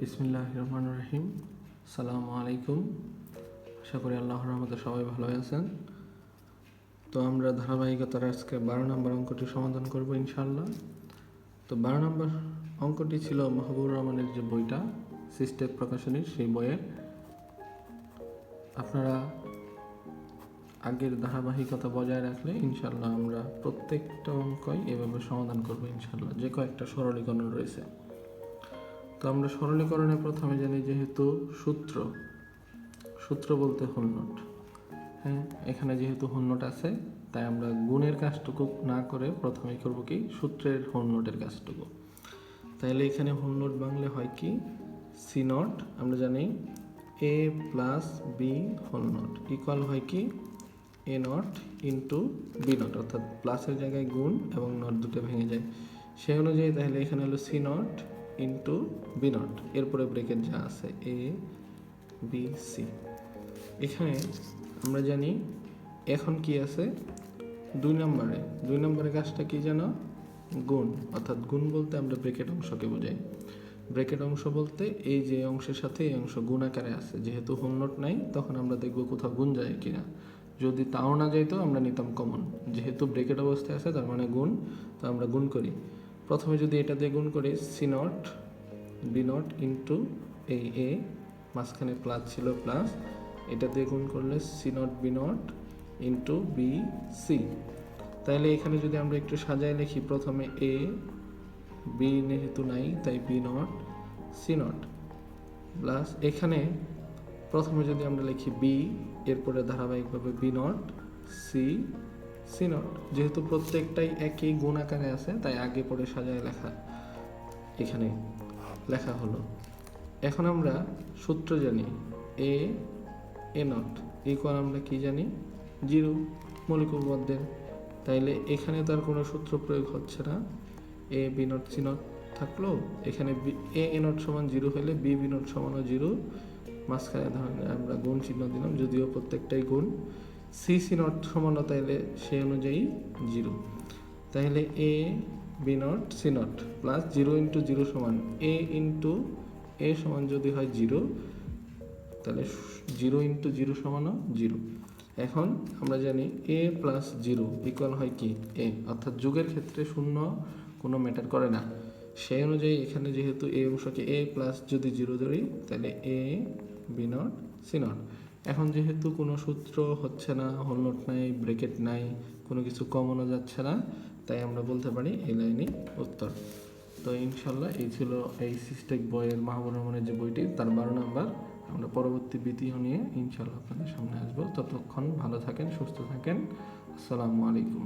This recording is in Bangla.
বিসমিল্লাহির রহমানির রহিম। আসসালামু আলাইকুম। আশা করি আল্লাহর রহমতে সবাই ভালো আছেন। তো আমরা ধারাবাহিকতার আজকে 12 নম্বর অঙ্কটি সমাধান করব ইনশাআল্লাহ। তো 12 নম্বর অঙ্কটি ছিল মাহবুবুর রহমানের যে বইটা সিস্টেম প্রকাশনীর, সেই বইয়ের। আপনারা আগের ধারাবাহিকতা বজায় রাখলে ইনশাআল্লাহ আমরা প্রত্যেকটা অঙ্কই এভাবে সমাধান করব ইনশাআল্লাহ। যে কয়েকটা সরলীকরণ রয়েছে, তো আমরা সরলীকরণে প্রথমে জানি যেহেতু সূত্র বলতে হোল নোট। হ্যাঁ, এখানে যেহেতু হোল নোট আছে তাই আমরা গুণের কাজটুকু না করে প্রথমেই করব কি সূত্রের হোল নোটের কাজটুকু। তাহলে এখানে হোল নোট বাংলা হয় কি সি নট, আমরা জানি A plus B whole naught equal হয় কি A naught into B naught, অর্থাৎ প্লাসের জায়গায় গুণ এবং নট দুটো ভেঙে যায় সেই অনুযায়ী। তাহলে এখানে হলো C naught into B naught, এরপরে ব্রেকেট যা আছে এ বি সি। এখানে আমরা জানি এখন কি আছে দুই নম্বরে কাজটা কি যেন গুণ, অর্থাৎ গুণ বলতে আমরা ব্রেকেট অংশকে বোঝাই। ব্রেকেট অংশ বলতে এই যে অংশের সাথে এই অংশ গুণ আকারে আছে। যেহেতু হোল নোট নাই তখন আমরা দেখবো কোথাও গুণ যায় কিনা। যদি তাও না যাইতো আমরা নিতাম কমন, যেহেতু ব্রেকেট অবস্থায় আছে তার মানে গুণ, তো আমরা গুণ করি। প্রথমে যদি এটা দিয়ে গুণ করি C naught B naught into এই এ, মাঝখানে প্লাস ছিল প্লাস, এটা দিয়ে গুণ করলে C naught B naught into B C. তাইলে এখানে যদি আমরা একটু সাজায় লিখি, প্রথমে এ বি যেহেতু নাই তাই B naught C naught plus এখানে প্রথমে যদি আমরা লিখি বি, এরপরে ধারাবাহিকভাবে B naught C C naught. যেহেতু প্রত্যেকটাই একই গুণ আকারে আছে তাই আগে পরে সাজায় এখানে লেখা হলো। এখন আমরা সূত্র জানি এ নট ইকুয়াল আমরা কি জানি জিরো, মৌলিক উপপাদ্যের। তাইলে এখানে তার কোনো সূত্র প্রয়োগ হচ্ছে না। এ বি নট সি নট থাকলো, এখানে এ নট সমান জিরো হলে বি নট সমানও জিরো, মাঝখানে ধরেন আমরা গুণ চিহ্ন দিলাম, যদিও প্রত্যেকটাই গুণ। সি নট সমানও তাইলে সেই অনুযায়ী জিরো। তাহলে A B naught C naught plus zero into zero সমান এ ইন্টু এ সমান যদি হয় জিরো, তাহলে জিরো ইন্টু জিরো সমানও জিরো। এখন আমরা জানি এ প্লাস জিরো ইকুয়াল হয় কি এ, অর্থাৎ যুগের ক্ষেত্রে শূন্য কোনো ম্যাটার করে না। সেই অনুযায়ী এখানে যেহেতু এই অংশকে এ প্লাস যদি জিরো ধরি তাহলে A B naught C not. এখন যেহেতু কোনো সূত্র হচ্ছে না, হোল নোট নাই, ব্রেকেট নাই, কোনো কিছু কমানো যাচ্ছে না, তাই আমরা বলতে পারি এই লাইনই উত্তর। তো ইনশাল্লাহ এই ছিল এই সিস্টেক বইয়ের মাহবুবুর রহমানের যে বইটি তার 12 নম্বর। আমরা পরবর্তী ভিডিও নিয়ে ইনশাল্লাহ আপনাদের সামনে আসবো। ততক্ষণ ভালো থাকেন, সুস্থ থাকেন। আসসালামু আলাইকুম।